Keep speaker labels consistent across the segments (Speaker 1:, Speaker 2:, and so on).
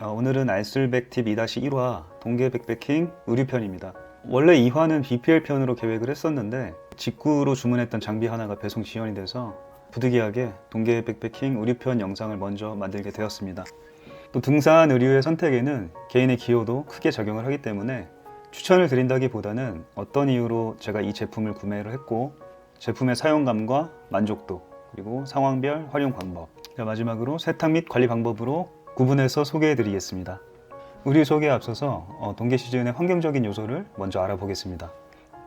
Speaker 1: 오늘은 알쓸백 팁 2-1화 동계 백패킹 의류편입니다. 원래 2화는 BPL 편으로 계획을 했었는데 직구로 주문했던 장비 하나가 배송 지연이 돼서 부득이하게 동계 백패킹 의류편 영상을 먼저 만들게 되었습니다. 또 등산 의류의 선택에는 개인의 기호도 크게 작용을 하기 때문에 추천을 드린다기보다는 어떤 이유로 제가 이 제품을 구매를 했고 제품의 사용감과 만족도 그리고 상황별 활용 방법, 마지막으로 세탁 및 관리 방법으로 구분해서 소개해 드리겠습니다. 의류 소개에 앞서서 동계 시즌의 환경적인 요소를 먼저 알아보겠습니다.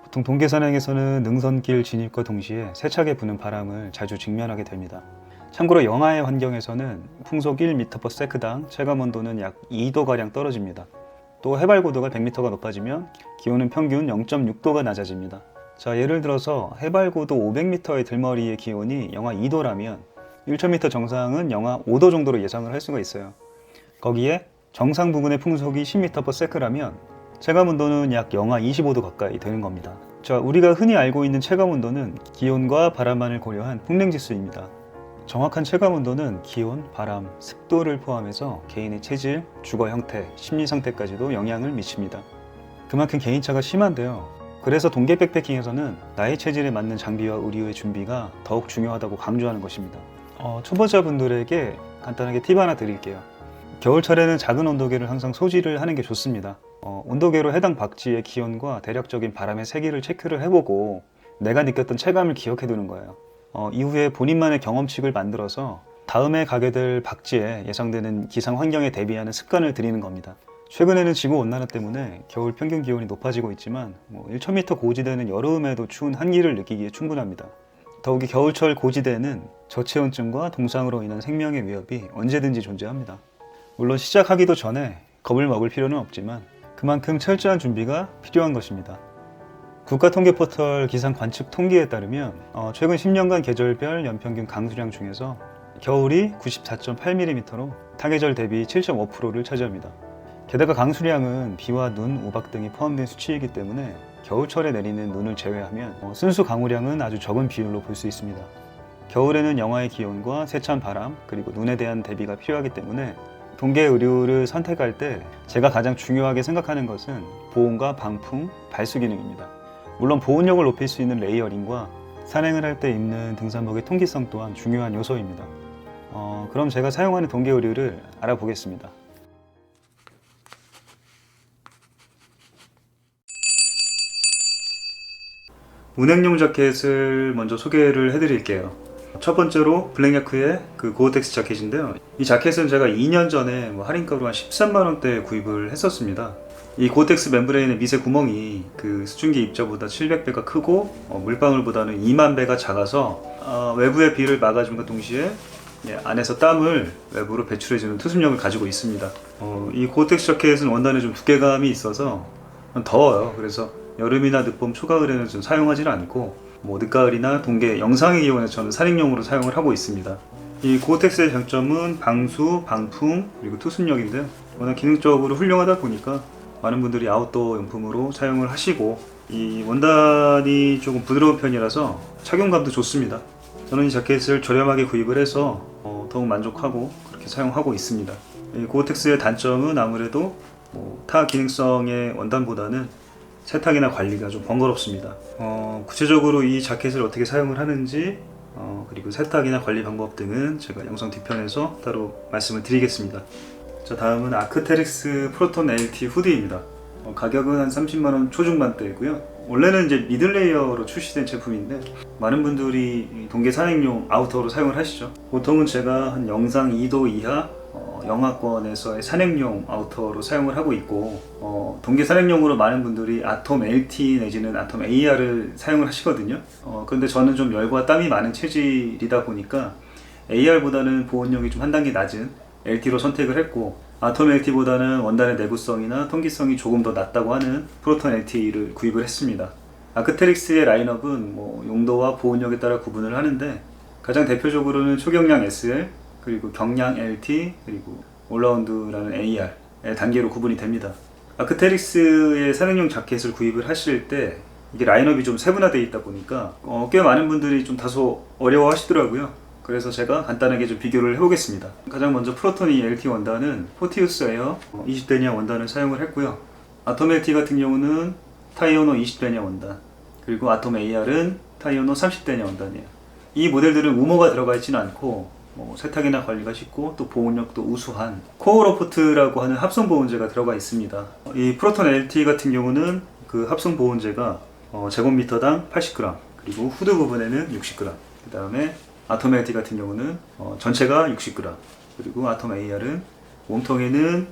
Speaker 1: 보통 동계 산행에서는 능선길 진입과 동시에 세차게 부는 바람을 자주 직면하게 됩니다. 참고로 영하의 환경에서는 풍속 1m/s당 체감 온도는 약 2도가량 떨어집니다. 또 해발 고도가 100m가 높아지면 기온은 평균 0.6도가 낮아집니다. 자, 예를 들어서 해발 고도 500m의 들머리의 기온이 영하 2도라면 1000m 정상은 영하 5도 정도로 예상을 할 수가 있어요. 거기에 정상 부근의 풍속이 10m/s라면 체감 온도는 약 영하 25도 가까이 되는 겁니다. 자, 우리가 흔히 알고 있는 체감 온도는 기온과 바람만을 고려한 풍랭지수입니다. 정확한 체감 온도는 기온, 바람, 습도를 포함해서 개인의 체질, 주거 형태, 심리 상태까지도 영향을 미칩니다. 그만큼 개인차가 심한데요. 그래서 동계 백패킹에서는 나의 체질에 맞는 장비와 의류의 준비가 더욱 중요하다고 강조하는 것입니다. 초보자분들에게 간단하게 팁 하나 드릴게요. 겨울철에는 작은 온도계를 항상 소지를 하는 게 좋습니다. 온도계로 해당 박지의 기온과 대략적인 바람의 세기를 체크를 해보고 내가 느꼈던 체감을 기억해 두는 거예요. 이후에 본인만의 경험칙을 만들어서 다음에 가게 될 박지에 예상되는 기상 환경에 대비하는 습관을 들이는 겁니다. 최근에는 지구온난화 때문에 겨울 평균 기온이 높아지고 있지만 1000m 고지대는 여름에도 추운 한기를 느끼기에 충분합니다. 더욱이 겨울철 고지대는 저체온증과 동상으로 인한 생명의 위협이 언제든지 존재합니다. 물론 시작하기도 전에 겁을 먹을 필요는 없지만 그만큼 철저한 준비가 필요한 것입니다. 국가통계포털 기상 관측 통계에 따르면 최근 10년간 계절별 연평균 강수량 중에서 겨울이 94.8mm로 타계절 대비 7.5%를 차지합니다. 게다가 강수량은 비와 눈, 우박 등이 포함된 수치이기 때문에 겨울철에 내리는 눈을 제외하면 순수 강우량은 아주 적은 비율로 볼 수 있습니다. 겨울에는 영하의 기온과 세찬 바람 그리고 눈에 대한 대비가 필요하기 때문에 동계 의류를 선택할 때 제가 가장 중요하게 생각하는 것은 보온과 방풍, 발수 기능입니다. 물론 보온력을 높일 수 있는 레이어링과 산행을 할 때 입는 등산복의 통기성 또한 중요한 요소입니다. 그럼 제가 사용하는 동계 의류를 알아보겠습니다. 운행용 자켓을 먼저 소개를 해드릴게요. 첫 번째로 블랙야크의 고어텍스 자켓인데요. 이 자켓은 제가 2년 전에 할인가로 한 13만원대에 구입을 했었습니다. 이 고어텍스 멤브레인의 미세 구멍이 수증기 입자보다 700배가 크고 물방울보다는 2만 배가 작아서 외부의 비를 막아줌과 동시에 안에서 땀을 외부로 배출해주는 투습력을 가지고 있습니다. 이 고어텍스 자켓은 원단에 좀 두께감이 있어서 더워요. 그래서 여름이나 늦봄, 초가을에는 좀 사용하지는 않고 늦가을이나 동계 영상의 기온에 저는 산행용으로 사용을 하고 있습니다. 이 고어텍스의 장점은 방수, 방풍, 그리고 투습력인데요. 워낙 기능적으로 훌륭하다 보니까 많은 분들이 아웃도어 용품으로 사용을 하시고 이 원단이 조금 부드러운 편이라서 착용감도 좋습니다. 저는 이 자켓을 저렴하게 구입을 해서 더욱 만족하고 그렇게 사용하고 있습니다. 이 고어텍스의 단점은 아무래도 타 기능성의 원단보다는 세탁이나 관리가 좀 번거롭습니다. 구체적으로 이 자켓을 어떻게 사용을 하는지 그리고 세탁이나 관리 방법 등은 제가 영상 뒤편에서 따로 말씀을 드리겠습니다. 자, 다음은 아크테릭스 프로톤 LT 후드입니다. 가격은 한 30만원 초중반대고요. 원래는 이제 미들레이어로 출시된 제품인데 많은 분들이 동계 산행용 아우터로 사용을 하시죠. 보통은 제가 한 영상 2도 이하 영하권에서의 산행용 아우터로 사용을 하고 있고 동계 산행용으로 많은 분들이 아톰 LT 내지는 아톰 AR을 사용을 하시거든요. 그런데 저는 좀 열과 땀이 많은 체질이다 보니까 AR보다는 보온력이 좀 한 단계 낮은 LT로 선택을 했고 아톰 LT보다는 원단의 내구성이나 통기성이 조금 더 낮다고 하는 프로톤 LT를 구입을 했습니다. 아크테릭스의 라인업은 용도와 보온력에 따라 구분을 하는데 가장 대표적으로는 초경량 SL 그리고 경량 LT, 그리고 올라운드라는 AR의 단계로 구분이 됩니다. 아크테릭스의 산행용 자켓을 구입을 하실 때 이게 라인업이 좀 세분화되어 있다 보니까 꽤 많은 분들이 좀 다소 어려워 하시더라고요. 그래서 제가 간단하게 좀 비교를 해보겠습니다. 가장 먼저 프로톤 LT 원단은 포티우스 에어 20데니아 원단을 사용을 했고요. 아톰 LT 같은 경우는 타이오노 20데니아 원단, 그리고 아톰 AR은 타이오노 30데니아 원단이에요. 이 모델들은 우모가 들어가 있지는 않고 세탁이나 관리가 쉽고 또 보온력도 우수한 코어로포트라고 하는 합성 보온제가 들어가 있습니다. 이 프로톤 LT 같은 경우는 그 합성 보온제가 제곱미터당 80g, 그리고 후드 부분에는 60g, 그 다음에 아톰 LT 같은 경우는 전체가 60g, 그리고 아톰 AR은 몸통에는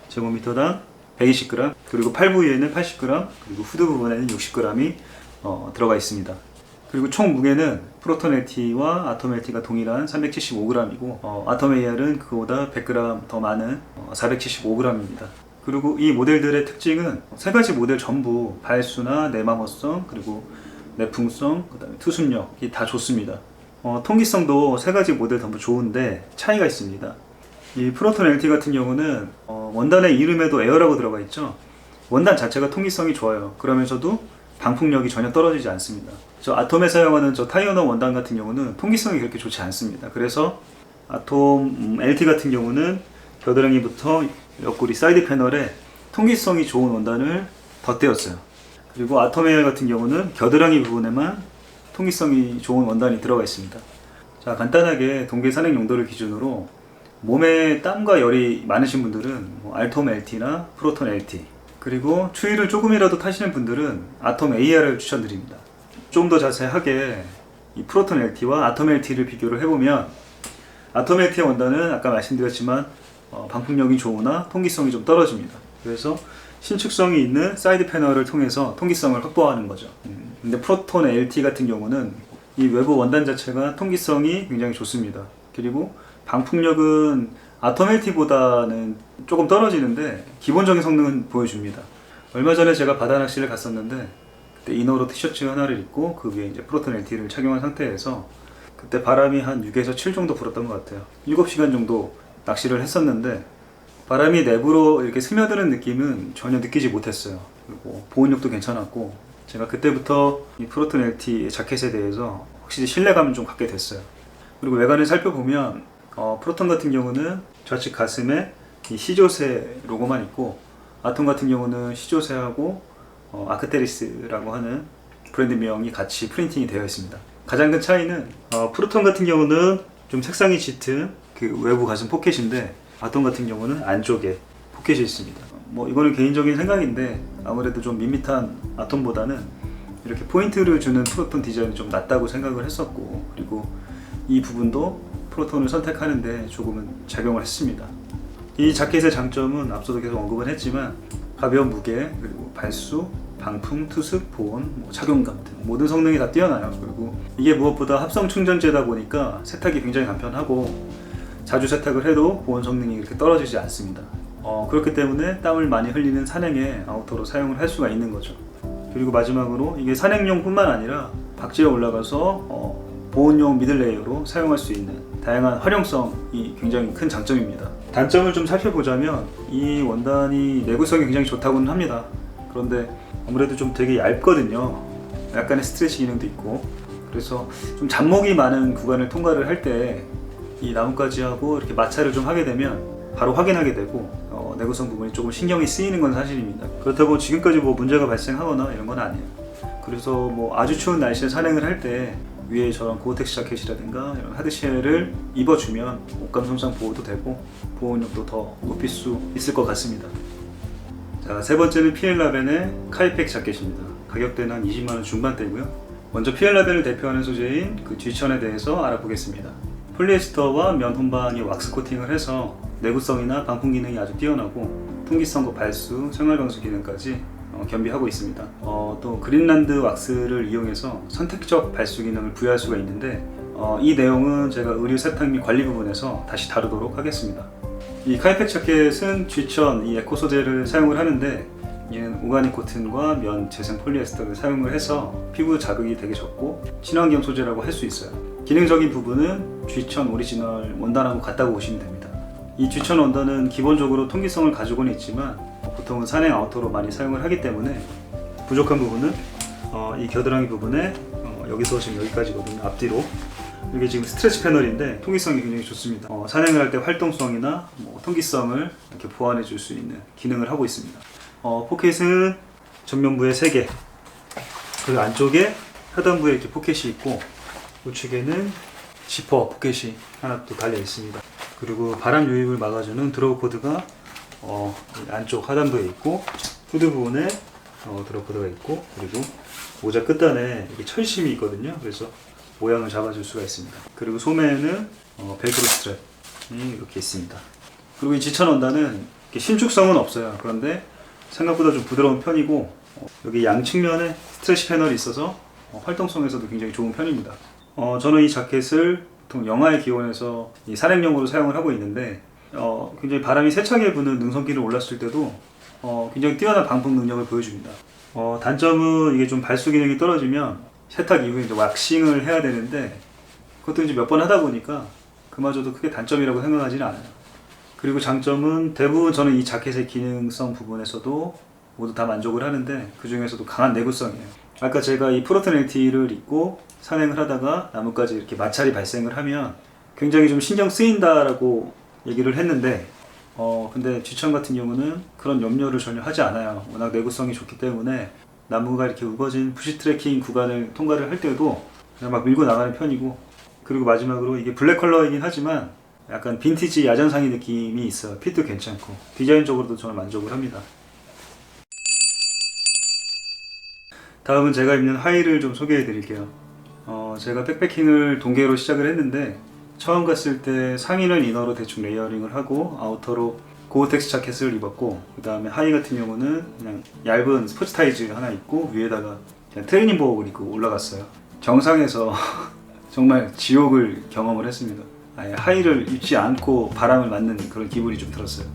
Speaker 1: 제곱미터당 120g, 그리고 팔 부위에는 80g, 그리고 후드 부분에는 60g이 들어가 있습니다. 그리고 총 무게는 프로톤 LT와 아톰 LT가 동일한 375g이고 아톰 AR은 그거보다 100g 더 많은 475g입니다. 그리고 이 모델들의 특징은 세 가지 모델 전부 발수나 내마모성, 그리고 내풍성, 그 다음에 투습력이 다 좋습니다. 통기성도 세 가지 모델 전부 좋은데 차이가 있습니다. 이 프로톤 LT 같은 경우는 원단의 이름에도 에어라고 들어가 있죠. 원단 자체가 통기성이 좋아요. 그러면서도 방풍력이 전혀 떨어지지 않습니다. 저 아톰에 사용하는 저 타이오노 원단 같은 경우는 통기성이 그렇게 좋지 않습니다. 그래서 아톰 LT 같은 경우는 겨드랑이부터 옆구리 사이드 패널에 통기성이 좋은 원단을 덧대었어요. 그리고 아톰 AR 같은 경우는 겨드랑이 부분에만 통기성이 좋은 원단이 들어가 있습니다. 자, 간단하게 동계 산행 용도를 기준으로 몸에 땀과 열이 많으신 분들은 알톰 LT나 프로톤 LT, 그리고 추위를 조금이라도 타시는 분들은 아톰 AR을 추천드립니다. 좀 더 자세하게 이 프로톤 LT와 아톰 LT를 비교를 해보면 아톰 LT의 원단은 아까 말씀드렸지만 방풍력이 좋으나 통기성이 좀 떨어집니다. 그래서 신축성이 있는 사이드 패널을 통해서 통기성을 확보하는 거죠. 근데 프로톤 LT 같은 경우는 이 외부 원단 자체가 통기성이 굉장히 좋습니다. 그리고 방풍력은 아톰 LT보다는 조금 떨어지는데 기본적인 성능은 보여줍니다. 얼마 전에 제가 바다 낚시를 갔었는데 그때 이너로 티셔츠 하나를 입고 그 위에 이제 프로톤 LT를 착용한 상태에서 그때 바람이 한 6에서 7 정도 불었던 것 같아요. 7시간 정도 낚시를 했었는데 바람이 내부로 이렇게 스며드는 느낌은 전혀 느끼지 못했어요. 그리고 보온력도 괜찮았고 제가 그때부터 이 프로톤 LT 자켓에 대해서 확실히 신뢰감을 좀 갖게 됐어요. 그리고 외관을 살펴보면 프로톤 같은 경우는 좌측 가슴에 이 시조새 로고만 있고 아톰 같은 경우는 시조새하고 아크테리스라고 하는 브랜드명이 같이 프린팅이 되어 있습니다. 가장 큰 차이는 프로톤 같은 경우는 좀 색상이 짙은 그 외부 가슴 포켓인데 아톰 같은 경우는 안쪽에 포켓이 있습니다. 이거는 개인적인 생각인데 아무래도 좀 밋밋한 아톰보다는 이렇게 포인트를 주는 프로톤 디자인이 좀 낫다고 생각을 했었고, 그리고 이 부분도 프로톤을 선택하는데 조금은 작용을 했습니다. 이 자켓의 장점은 앞서도 계속 언급을 했지만 가벼운 무게, 그리고 발수, 방풍, 투습, 보온, 착용감 등 모든 성능이 다 뛰어나요. 그리고 이게 무엇보다 합성 충전재다 보니까 세탁이 굉장히 간편하고 자주 세탁을 해도 보온 성능이 이렇게 떨어지지 않습니다. 그렇기 때문에 땀을 많이 흘리는 산행에 아우터로 사용을 할 수가 있는 거죠. 그리고 마지막으로 이게 산행용 뿐만 아니라 박지에 올라가서 보온용 미들레이어로 사용할 수 있는 다양한 활용성이 굉장히 큰 장점입니다. 단점을 좀 살펴보자면 이 원단이 내구성이 굉장히 좋다고는 합니다. 그런데 아무래도 좀 되게 얇거든요. 약간의 스트레치 기능도 있고, 그래서 좀 잡목이 많은 구간을 통과를 할 때 이 나뭇가지하고 이렇게 마찰을 좀 하게 되면 바로 확인하게 되고 내구성 부분이 조금 신경이 쓰이는 건 사실입니다. 그렇다고 지금까지 문제가 발생하거나 이런 건 아니에요. 그래서 아주 추운 날씨에 산행을 할 때 위에 저런 고어텍스 자켓이라든가 이런 하드쉘을 입어주면 옷감 손상 보호도 되고 보온력도 더 높일 수 있을 것 같습니다. 자, 세 번째는 피엘라벤의 카이팩 자켓입니다. 가격대는 한 20만원 중반대고요. 먼저 피엘라벤을 대표하는 소재인 그 G천에 대해서 알아보겠습니다. 폴리에스터와 면 혼방에 왁스 코팅을 해서 내구성이나 방풍 기능이 아주 뛰어나고 통기성과 발수, 생활방수 기능까지 겸비하고 있습니다. 또 그린란드 왁스를 이용해서 선택적 발수 기능을 부여할 수가 있는데 이 내용은 제가 의류 세탁 및 관리 부분에서 다시 다루도록 하겠습니다. 이 카이팩 자켓은 G천 이 에코 소재를 사용을 하는데 얘는 오가닉 코튼과 면 재생 폴리에스터를 사용을 해서 피부 자극이 되게 적고 친환경 소재라고 할 수 있어요. 기능적인 부분은 G천 오리지널 원단하고 같다고 보시면 됩니다. 이 G천 원단은 기본적으로 통기성을 가지고는 있지만 보통은 산행 아우터로 많이 사용을 하기 때문에 부족한 부분은 이 겨드랑이 부분에 여기서 지금 여기까지거든요. 앞뒤로 이게 지금 스트레치 패널인데 통기성이 굉장히 좋습니다. 산행을 할 때 활동성이나 통기성을 이렇게 보완해 줄 수 있는 기능을 하고 있습니다. 포켓은 전면부에 3개, 그리고 안쪽에 하단부에 이렇게 포켓이 있고 우측에는 지퍼 포켓이 하나 또 달려 있습니다. 그리고 바람 유입을 막아주는 드로우 코드가 안쪽 하단부에 있고, 후드 부분에 드로우 코드가 있고, 그리고 모자 끝단에 이게 철심이 있거든요. 그래서 모양을 잡아줄 수가 있습니다. 그리고 소매에는 벨크로 스트랩이 이렇게 있습니다. 그리고 이 지천 원단은 신축성은 없어요. 그런데 생각보다 좀 부드러운 편이고, 여기 양측면에 스트레치 패널이 있어서 활동성에서도 굉장히 좋은 편입니다. 저는 이 자켓을 보통 영하의 기온에서 이 산행용으로 사용을 하고 있는데, 굉장히 바람이 세차게 부는 능선길을 올랐을 때도 굉장히 뛰어난 방풍 능력을 보여줍니다. 단점은 이게 좀 발수 기능이 떨어지면 세탁 이후에 이제 왁싱을 해야 되는데, 그것도 이제 몇 번 하다 보니까 그마저도 크게 단점이라고 생각하지는 않아요. 그리고 장점은 대부분 저는 이 자켓의 기능성 부분에서도 모두 다 만족을 하는데, 그 중에서도 강한 내구성이에요. 아까 제가 이 프로튼 LT를 입고 산행을 하다가 나뭇가지 이렇게 마찰이 발생을 하면 굉장히 좀 신경 쓰인다라고 얘기를 했는데, 근데 G천 같은 경우는 그런 염려를 전혀 하지 않아요. 워낙 내구성이 좋기 때문에 나무가 이렇게 우거진 부시 트레킹 구간을 통과를 할 때도 그냥 막 밀고 나가는 편이고, 그리고 마지막으로 이게 블랙 컬러이긴 하지만 약간 빈티지 야전상의 느낌이 있어요. 핏도 괜찮고 디자인적으로도 저는 만족을 합니다. 다음은 제가 입는 하의를 좀 소개해 드릴게요. 제가 백패킹을 동계로 시작을 했는데, 처음 갔을 때 상의는 이너로 대충 레이어링을 하고 아우터로 고어텍스 자켓을 입었고, 그 다음에 하의 같은 경우는 그냥 얇은 스포츠 타이즈 하나 입고 위에다가 그냥 트레이닝복을 입고 올라갔어요. 정상에서 정말 지옥을 경험을 했습니다. 아예 하의를 입지 않고 바람을 맞는 그런 기분이 좀 들었어요.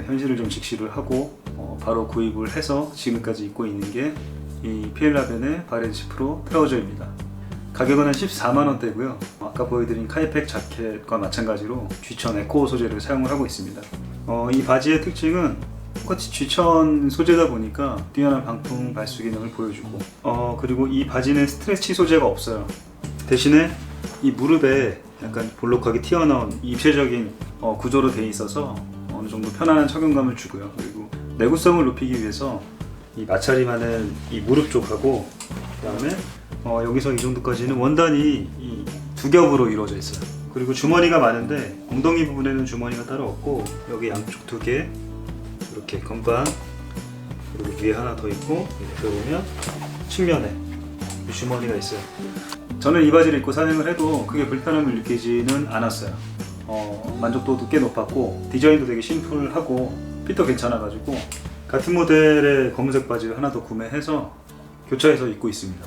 Speaker 1: 현실을 좀 직시를 하고 바로 구입을 해서 지금까지 입고 있는 게 이 피엘라벤의 바렌시 프로 트라우저입니다. 가격은 한 14만원대고요. 아까 보여드린 카이팩 자켓과 마찬가지로 G천 에코 소재를 사용을 하고 있습니다. 이 바지의 특징은 똑같이 G천 소재다 보니까 뛰어난 방풍 발수 기능을 보여주고, 그리고 이 바지는 스트레치 소재가 없어요. 대신에 이 무릎에 약간 볼록하게 튀어나온 입체적인 구조로 되어 있어서 어느 정도 편안한 착용감을 주고요. 그리고 내구성을 높이기 위해서 이 마찰이 많은 이 무릎 쪽하고, 그 다음에 여기서 이 정도까지는 원단이 이 두 겹으로 이루어져 있어요. 그리고 주머니가 많은데 엉덩이 부분에는 주머니가 따로 없고, 여기 양쪽 2개 이렇게 건반, 그리고 위에 하나 더 있고, 이렇게 보면 측면에 주머니가 있어요. 저는 이 바지를 입고 산행을 해도 크게 불편함을 느끼지는 않았어요. 만족도도 꽤 높았고, 디자인도 되게 심플하고 핏도 괜찮아가지고 같은 모델의 검은색 바지를 하나 더 구매해서 교차해서 입고 있습니다.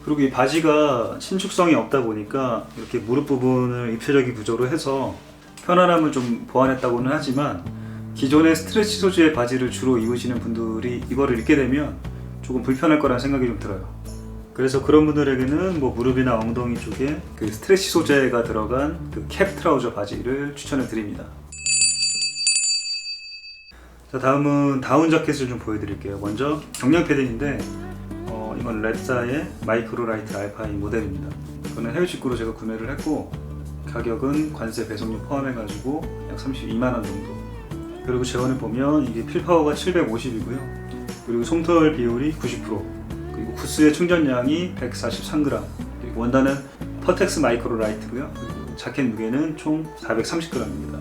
Speaker 1: 그리고 이 바지가 신축성이 없다 보니까 이렇게 무릎 부분을 입체적인 구조로 해서 편안함을 좀 보완했다고는 하지만, 기존의 스트레치 소재의 바지를 주로 입으시는 분들이 이거를 입게 되면 조금 불편할 거라는 생각이 좀 들어요. 그래서 그런 분들에게는 무릎이나 엉덩이 쪽에 그 스트레치 소재가 들어간 그 캡 트라우저 바지를 추천해 드립니다. 자, 다음은 다운 자켓을 좀 보여드릴게요. 먼저 경량 패딩인데, 이건 랩사의 마이크로 라이트 알파인 모델입니다. 이거는 해외 직구로 제가 구매를 했고, 가격은 관세 배송료 포함해가지고 약 32만원 정도. 그리고 재원을 보면 이게 필파워가 750이고요. 그리고 솜털 비율이 90%, 그리고 구스의 충전량이 143g, 그리고 원단은 퍼텍스 마이크로 라이트고요. 그리고 자켓 무게는 총 430g입니다.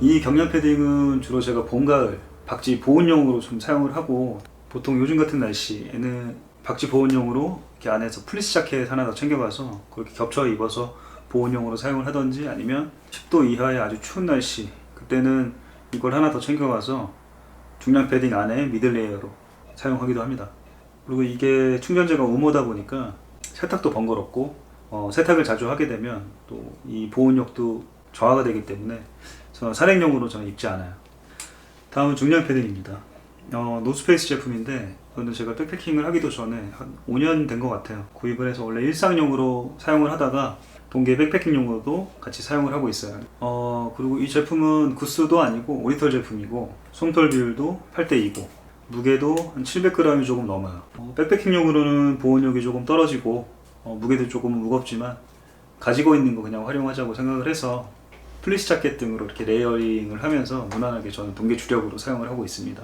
Speaker 1: 이 경량 패딩은 주로 제가 봄, 가을 박쥐 보온용으로 좀 사용을 하고, 보통 요즘 같은 날씨에는 박쥐 보온용으로 이렇게 안에서 플리스 자켓 하나 더 챙겨가서 그렇게 겹쳐 입어서 보온용으로 사용을 하던지, 아니면 10도 이하의 아주 추운 날씨, 그때는 이걸 하나 더 챙겨가서 중량 패딩 안에 미들 레이어로 사용하기도 합니다. 그리고 이게 충전재가 우모다 보니까 세탁도 번거롭고, 세탁을 자주 하게 되면 또 이 보온력도 저하가 되기 때문에 산행용으로 저는 입지 않아요. 다음은 중량 패딩입니다. 노스페이스 제품인데, 이거는 제가 백패킹을 하기도 전에 한 5년 된 것 같아요. 구입을 해서 원래 일상용으로 사용을 하다가 동계 백패킹용으로도 같이 사용을 하고 있어요. 그리고 이 제품은 구스도 아니고 오리털 제품이고, 솜털 비율도 8:2고 무게도 한 700g이 조금 넘어요. 백패킹용으로는 보온력이 조금 떨어지고 무게도 조금 무겁지만 가지고 있는 거 그냥 활용하자고 생각을 해서 플리스 자켓 등으로 이렇게 레이어링을 하면서 무난하게 저는 동계 주력으로 사용을 하고 있습니다.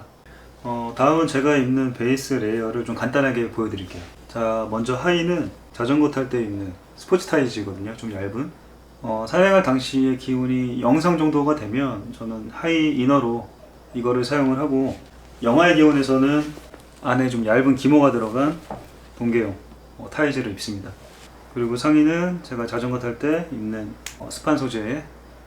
Speaker 1: 다음은 제가 입는 베이스 레이어를 좀 간단하게 보여드릴게요. 자, 먼저 하의는 자전거 탈 때 입는 스포츠 타이즈거든요. 좀 얇은. 사용할 당시의 기온이 영상 정도가 되면 저는 하의 이너로 이거를 사용을 하고, 영하의 기온에서는 안에 좀 얇은 기모가 들어간 동계용 타이즈를 입습니다. 그리고 상의는 제가 자전거 탈 때 입는 스판 소재의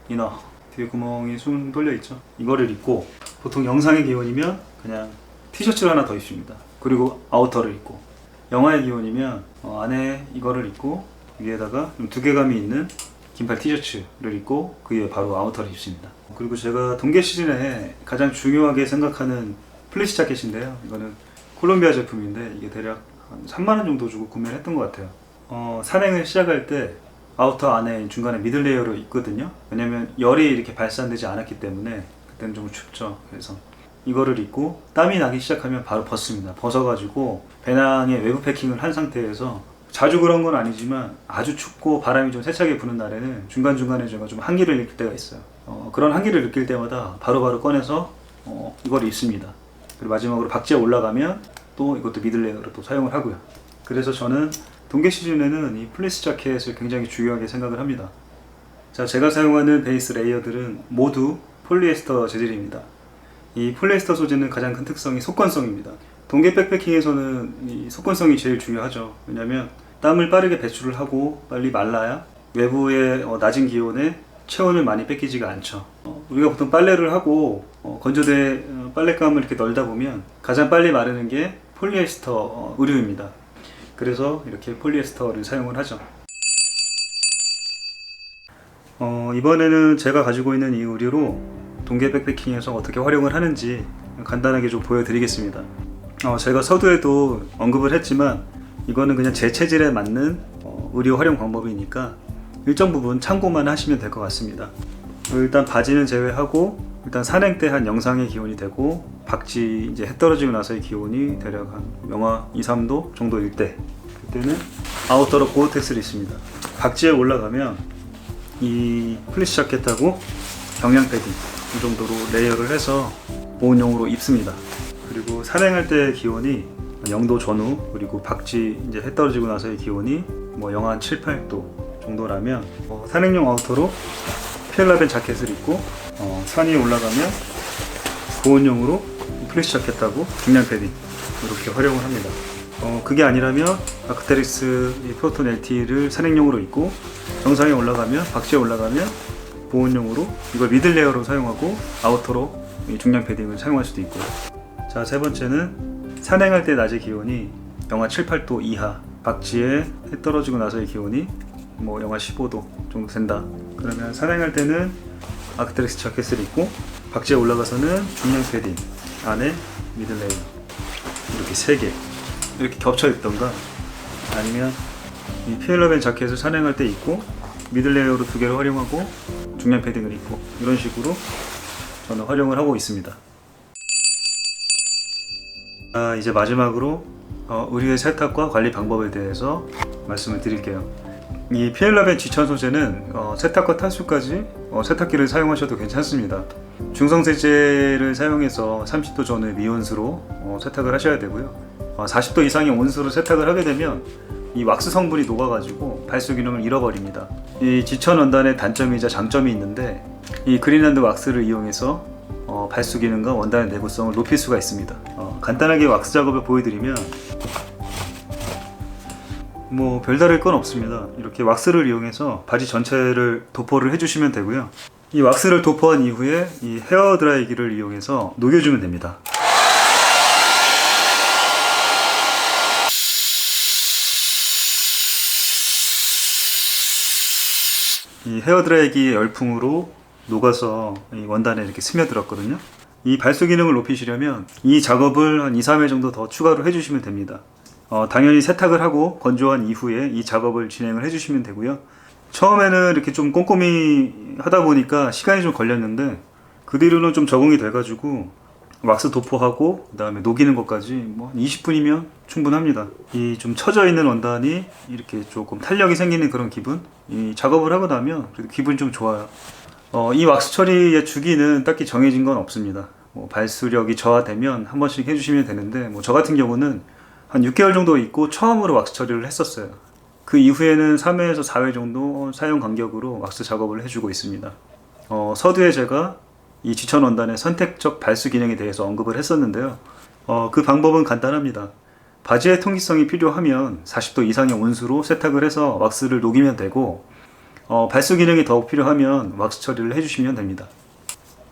Speaker 1: 이너, 뒤에 구멍이 숭 뚫려 있죠. 이거를 입고, 보통 영상의 기온이면 그냥 티셔츠를 하나 더 입습니다. 그리고 아우터를 입고, 영하의 기온이면 안에 이거를 입고 위에다가 좀 두께감이 있는 긴팔 티셔츠를 입고 그 위에 바로 아우터를 입습니다. 그리고 제가 동계 시즌에 가장 중요하게 생각하는 플리스 자켓인데요. 이거는 콜롬비아 제품인데 이게 대략 한 3만원 정도 주고 구매를 했던 것 같아요. 산행을 시작할 때 아우터 안에 중간에 미들 레이어로 입거든요. 왜냐면 열이 이렇게 발산되지 않았기 때문에 그때는 좀 춥죠. 그래서 이거를 입고 땀이 나기 시작하면 바로 벗습니다. 벗어가지고 배낭에 외부 패킹을 한 상태에서, 자주 그런 건 아니지만 아주 춥고 바람이 좀 세차게 부는 날에는 중간중간에 제가 좀 한기를 느낄 때가 있어요. 그런 한기를 느낄 때마다 바로바로 꺼내서 이걸 입습니다. 그리고 마지막으로 박지에 올라가면 또 이것도 미들 레이어로 또 사용을 하고요. 그래서 저는 동계 시즌에는 이 플리스 자켓을 굉장히 중요하게 생각을 합니다. 자, 제가 사용하는 베이스 레이어들은 모두 폴리에스터 재질입니다. 이 폴리에스터 소재는 가장 큰 특성이 속건성입니다. 동계 백패킹에서는 이 속건성이 제일 중요하죠. 왜냐면 땀을 빠르게 배출을 하고 빨리 말라야 외부의 낮은 기온에 체온을 많이 뺏기지가 않죠. 우리가 보통 빨래를 하고 건조대 빨랫감을 이렇게 널다 보면 가장 빨리 마르는 게 폴리에스터 의류입니다. 그래서 이렇게 폴리에스터를 사용을 하죠. 이번에는 제가 가지고 있는 이 의류로 동계 백패킹에서 어떻게 활용을 하는지 간단하게 좀 보여드리겠습니다. 제가 서두에도 언급을 했지만 이거는 그냥 제 체질에 맞는 의류 활용 방법이니까 일정 부분 참고만 하시면 될 것 같습니다. 일단 바지는 제외하고, 일단 산행 때 한 영상의 기온이 되고, 박지 이제 해 떨어지고 나서의 기온이 대략 한 영하 2, 3도 정도일 때, 그때는 아우터로 고어텍스를 입습니다. 박지에 올라가면 이 플리스 자켓하고 경량 패딩 이 정도로 레이어를 해서 보온용으로 입습니다. 그리고 산행할 때 기온이 0도 전후, 그리고 박지 이제 해 떨어지고 나서의 기온이 뭐 영하 7, 8도 정도라면 산행용 아우터로 피엘라벤 자켓을 입고 산 위에 올라가면 보온용으로 플리스 자켓하고 중량 패딩 이렇게 활용을 합니다. 그게 아니라면 아크테릭스 프로톤 LT를 산행용으로 입고, 정상에 올라가면, 박지에 올라가면 보온용으로 이걸 미들 레이어로 사용하고 아우터로 중량 패딩을 사용할 수도 있고요. 자, 세 번째는 산행할 때 낮의 기온이 영하 7, 8도 이하, 박지에 해 떨어지고 나서의 기온이 뭐 영하 15도 정도 된다. 그러면 산행할 때는 아크테릭스 자켓을 입고, 박지에 올라가서는 중량 패딩, 안에 미들 레이어 이렇게 3개 이렇게 겹쳐 입던가, 아니면 이 피엘라벤 자켓을 산행할 때 입고 미들 레이어로 2개를 활용하고 중량 패딩을 입고, 이런 식으로 저는 활용을 하고 있습니다. 이제 마지막으로 의류의 세탁과 관리 방법에 대해서 말씀을 드릴게요. 이 피엘라벤 지천 소재는 세탁과 탈수까지 세탁기를 사용하셔도 괜찮습니다. 중성세제를 사용해서 30도 전후의 미온수로 세탁을 하셔야 되고요. 40도 이상의 온수로 세탁을 하게 되면 이 왁스 성분이 녹아가지고 발수 기능을 잃어버립니다. 이 지천 원단의 단점이자 장점이 있는데, 이 그린란드 왁스를 이용해서 발수 기능과 원단의 내구성을 높일 수가 있습니다. 간단하게 왁스 작업을 보여드리면 뭐 별다를 건 없습니다. 이렇게 왁스를 이용해서 바지 전체를 도포를 해주시면 되고요. 이 왁스를 도포한 이후에 이 헤어 드라이기를 이용해서 녹여주면 됩니다. 이 헤어 드라이기의 열풍으로 녹아서 이 원단에 이렇게 스며들었거든요. 이 발수 기능을 높이시려면 이 작업을 한 2, 3회 정도 더 추가로 해주시면 됩니다. 당연히 세탁을 하고 건조한 이후에 이 작업을 진행을 해주시면 되고요. 처음에는 이렇게 좀 꼼꼼히 하다 보니까 시간이 좀 걸렸는데, 그 뒤로는 좀 적응이 돼가지고 왁스 도포하고 그 다음에 녹이는 것까지 뭐 20분이면 충분합니다. 이 좀 처져 있는 원단이 이렇게 조금 탄력이 생기는 그런 기분, 이 작업을 하고 나면 그래도 기분이 좀 좋아요. 이 왁스 처리의 주기는 딱히 정해진 건 없습니다. 뭐 발수력이 저하되면 한 번씩 해주시면 되는데, 뭐 저 같은 경우는 한 6개월 정도 있고 처음으로 왁스 처리를 했었어요. 그 이후에는 3회에서 4회 정도 사용 간격으로 왁스 작업을 해주고 있습니다. 서두에 제가 이 지천 원단의 선택적 발수 기능에 대해서 언급을 했었는데요. 그 방법은 간단합니다. 바지의 통기성이 필요하면 40도 이상의 온수로 세탁을 해서 왁스를 녹이면 되고, 발수 기능이 더욱 필요하면 왁스 처리를 해주시면 됩니다.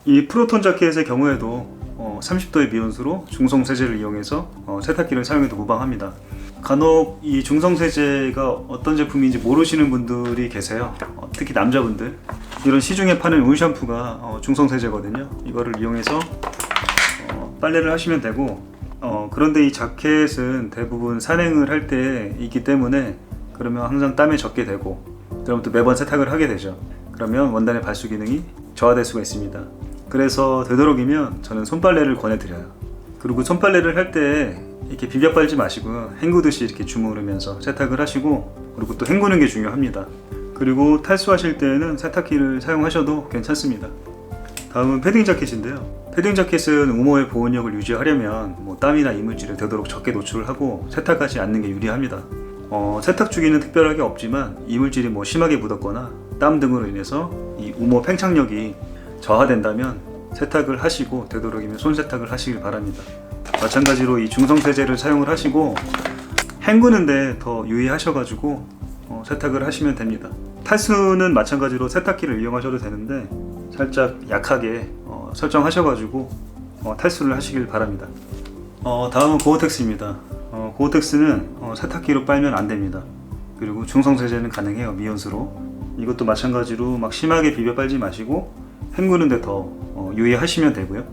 Speaker 1: 이 프로톤 자켓의 경우에도 30도의 미온수로 중성 세제를 이용해서 세탁기를 사용해도 무방합니다. 간혹 이 중성 세제가 어떤 제품인지 모르시는 분들이 계세요. 특히 남자분들. 이런 시중에 파는 울 샴푸가 중성 세제거든요. 이거를 이용해서 빨래를 하시면 되고, 그런데 이 자켓은 대부분 산행을 할 때이기 때문에 그러면 항상 땀에 젖게 되고, 그럼 또 매번 세탁을 하게 되죠. 그러면 원단의 발수 기능이 저하될 수가 있습니다. 그래서 되도록이면 저는 손빨래를 권해드려요. 그리고 손빨래를 할 때 이렇게 비벼 빨지 마시고 헹구듯이 이렇게 주무르면서 세탁을 하시고, 그리고 또 헹구는 게 중요합니다. 그리고 탈수하실 때는 세탁기를 사용하셔도 괜찮습니다. 다음은 패딩 자켓인데요. 패딩 자켓은 우모의 보온력을 유지하려면 땀이나 이물질에 되도록 적게 노출을 하고 세탁하지 않는 게 유리합니다. 세탁 주기는 특별하게 없지만 이물질이 심하게 묻었거나 땀 등으로 인해서 이 우모 팽창력이 저하된다면 세탁을 하시고 되도록이면 손 세탁을 하시길 바랍니다. 마찬가지로 이 중성 세제를 사용을 하시고 헹구는데 더 유의하셔가지고 세탁을 하시면 됩니다. 탈수는 마찬가지로 세탁기를 이용하셔도 되는데 살짝 약하게 설정하셔가지고 탈수를 하시길 바랍니다. 다음은 고어텍스입니다. 고어텍스는 세탁기로 빨면 안 됩니다. 그리고 중성 세제는 가능해요, 미온수로. 이것도 마찬가지로 막 심하게 비벼 빨지 마시고 헹구는데 더 유의하시면 되고요.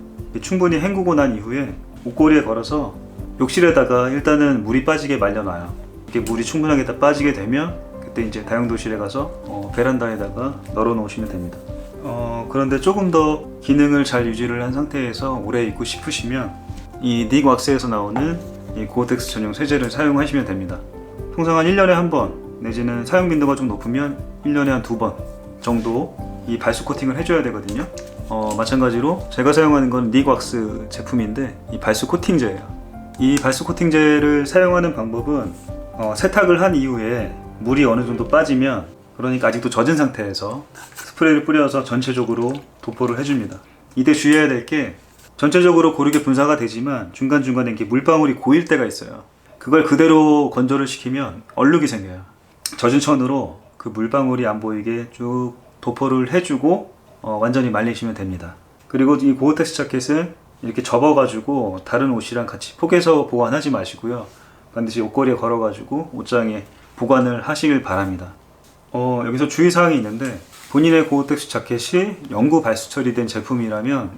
Speaker 1: 충분히 헹구고 난 이후에 옷걸이에 걸어서 욕실에다가 일단은 물이 빠지게 말려놔요. 이렇게 물이 충분하게 다 빠지게 되면 그때 이제 다용도실에 가서 베란다에다가 널어 놓으시면 됩니다. 그런데 조금 더 기능을 잘 유지를 한 상태에서 오래 입고 싶으시면 이 닉 왁스에서 나오는 이 고어텍스 전용 세제를 사용하시면 됩니다. 통상 한 1년에 한 번 내지는 사용 빈도가 좀 높으면 1년에 한 2번 정도 이 발수 코팅을 해줘야 되거든요. 마찬가지로 제가 사용하는 건 닉 왁스 제품인데 이 발수 코팅제예요. 이 발수 코팅제를 사용하는 방법은 세탁을 한 이후에 물이 어느 정도 빠지면, 그러니까 아직도 젖은 상태에서 스프레이를 뿌려서 전체적으로 도포를 해줍니다. 이때 주의해야 될 게, 전체적으로 고르게 분사가 되지만 중간중간에 이렇게 물방울이 고일 때가 있어요. 그걸 그대로 건조를 시키면 얼룩이 생겨요. 젖은 천으로 그 물방울이 안 보이게 쭉 도포를 해주고 완전히 말리시면 됩니다. 그리고 이 고어텍스 자켓은 이렇게 접어가지고 다른 옷이랑 같이 포개서 보관하지 마시고요. 반드시 옷걸이에 걸어가지고 옷장에 보관을 하시길 바랍니다. 여기서 주의사항이 있는데, 본인의 고어텍스 자켓이 영구 발수 처리된 제품이라면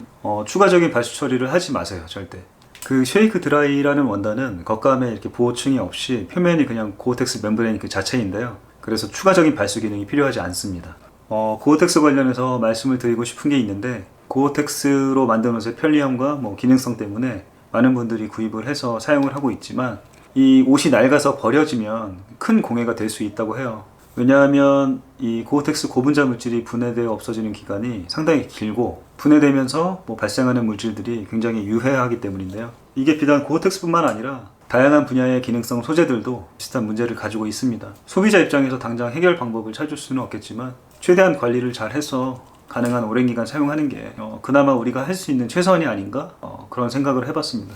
Speaker 1: 추가적인 발수 처리를 하지 마세요, 절대. 그 쉐이크 드라이라는 원단은 겉감에 이렇게 보호층이 없이 표면이 그냥 고어텍스 멤브레인 그 자체인데요. 그래서 추가적인 발수 기능이 필요하지 않습니다. 고어텍스 관련해서 말씀을 드리고 싶은 게 있는데, 고어텍스로 만든 옷의 편리함과 기능성 때문에 많은 분들이 구입을 해서 사용을 하고 있지만, 이 옷이 낡아서 버려지면 큰 공해가 될 수 있다고 해요. 왜냐하면 이 고어텍스 고분자 물질이 분해되어 없어지는 기간이 상당히 길고, 분해되면서 발생하는 물질들이 굉장히 유해하기 때문인데요. 이게 비단 고어텍스뿐만 아니라 다양한 분야의 기능성 소재들도 비슷한 문제를 가지고 있습니다. 소비자 입장에서 당장 해결 방법을 찾을 수는 없겠지만 최대한 관리를 잘 해서 가능한 오랜 기간 사용하는 게 그나마 우리가 할 수 있는 최선이 아닌가, 그런 생각을 해봤습니다.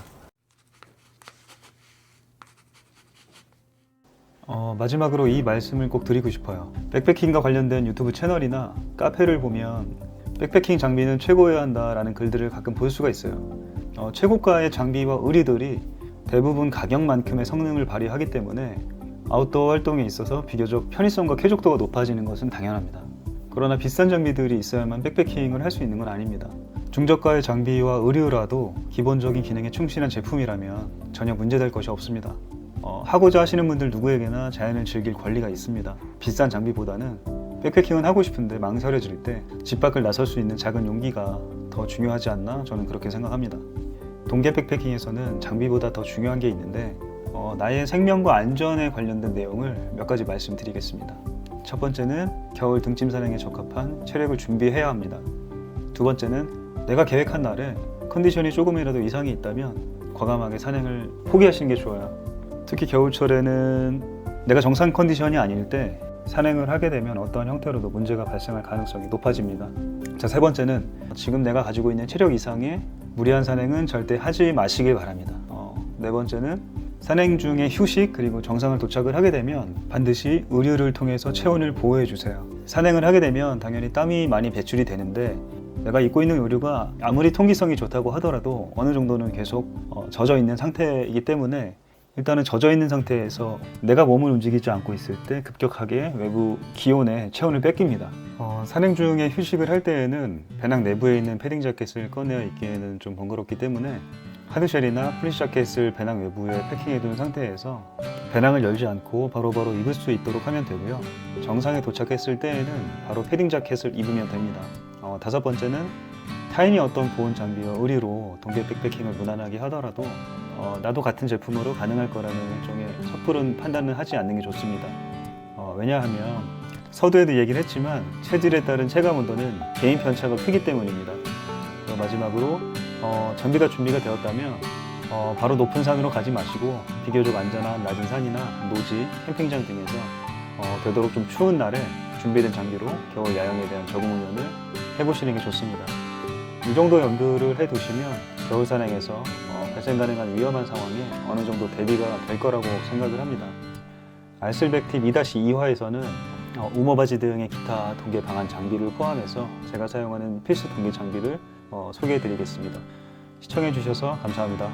Speaker 1: 마지막으로 이 말씀을 꼭 드리고 싶어요. 백패킹과 관련된 유튜브 채널이나 카페를 보면 백패킹 장비는 최고여야 한다라는 글들을 가끔 볼 수가 있어요. 최고가의 장비와 의류들이 대부분 가격만큼의 성능을 발휘하기 때문에 아웃도어 활동에 있어서 비교적 편의성과 쾌적도가 높아지는 것은 당연합니다. 그러나 비싼 장비들이 있어야만 백패킹을 할 수 있는 건 아닙니다. 중저가의 장비와 의류라도 기본적인 기능에 충실한 제품이라면 전혀 문제될 것이 없습니다. 하고자 하시는 분들 누구에게나 자연을 즐길 권리가 있습니다. 비싼 장비보다는 백패킹은 하고 싶은데 망설여질 때 집 밖을 나설 수 있는 작은 용기가 더 중요하지 않나, 저는 그렇게 생각합니다. 동계 백패킹에서는 장비보다 더 중요한 게 있는데 나의 생명과 안전에 관련된 내용을 몇 가지 말씀드리겠습니다. 첫 번째는 겨울 등짐 산행에 적합한 체력을 준비해야 합니다. 두 번째는 내가 계획한 날에 컨디션이 조금이라도 이상이 있다면 과감하게 산행을 포기하시는 게 좋아요. 특히 겨울철에는 내가 정상 컨디션이 아닐 때 산행을 하게 되면 어떠한 형태로도 문제가 발생할 가능성이 높아집니다. 자, 세 번째는 지금 내가 가지고 있는 체력 이상의 무리한 산행은 절대 하지 마시길 바랍니다. 네 번째는 산행 중에 휴식 그리고 정상을 도착을 하게 되면 반드시 의류를 통해서 체온을 보호해 주세요. 산행을 하게 되면 당연히 땀이 많이 배출이 되는데 내가 입고 있는 의류가 아무리 통기성이 좋다고 하더라도 어느 정도는 계속 젖어 있는 상태이기 때문에 일단은 젖어 있는 상태에서 내가 몸을 움직이지 않고 있을 때 급격하게 외부 기온에 체온을 뺏깁니다. 산행 중에 휴식을 할 때에는 배낭 내부에 있는 패딩 자켓을 꺼내어 입기에는 좀 번거롭기 때문에 하드쉘이나 플리스 자켓을 배낭 외부에 패킹해둔 상태에서 배낭을 열지 않고 바로바로 입을 수 있도록 하면 되고요. 정상에 도착했을 때에는 바로 패딩 자켓을 입으면 됩니다. 다섯 번째는 타인이 어떤 보온 장비와 의류로 동계 백패킹을 무난하게 하더라도 나도 같은 제품으로 가능할 거라는 일종의 섣부른 판단을 하지 않는 게 좋습니다. 왜냐하면 서두에도 얘기를 했지만 체질에 따른 체감 온도는 개인 편차가 크기 때문입니다. 마지막으로 장비가 준비가 되었다면 바로 높은 산으로 가지 마시고 비교적 안전한 낮은 산이나 노지, 캠핑장 등에서 되도록 좀 추운 날에 준비된 장비로 겨울 야영에 대한 적응 훈련을 해보시는 게 좋습니다. 이 정도 염두를 해두시면 겨울 산행에서 발생 가능한 위험한 상황에 어느 정도 대비가 될 거라고 생각을 합니다. 알쓸백 팁 2-2화에서는 우머바지 등의 기타 동계 방한 장비를 포함해서 제가 사용하는 필수 동계 장비를 소개해 드리겠습니다. 시청해 주셔서 감사합니다.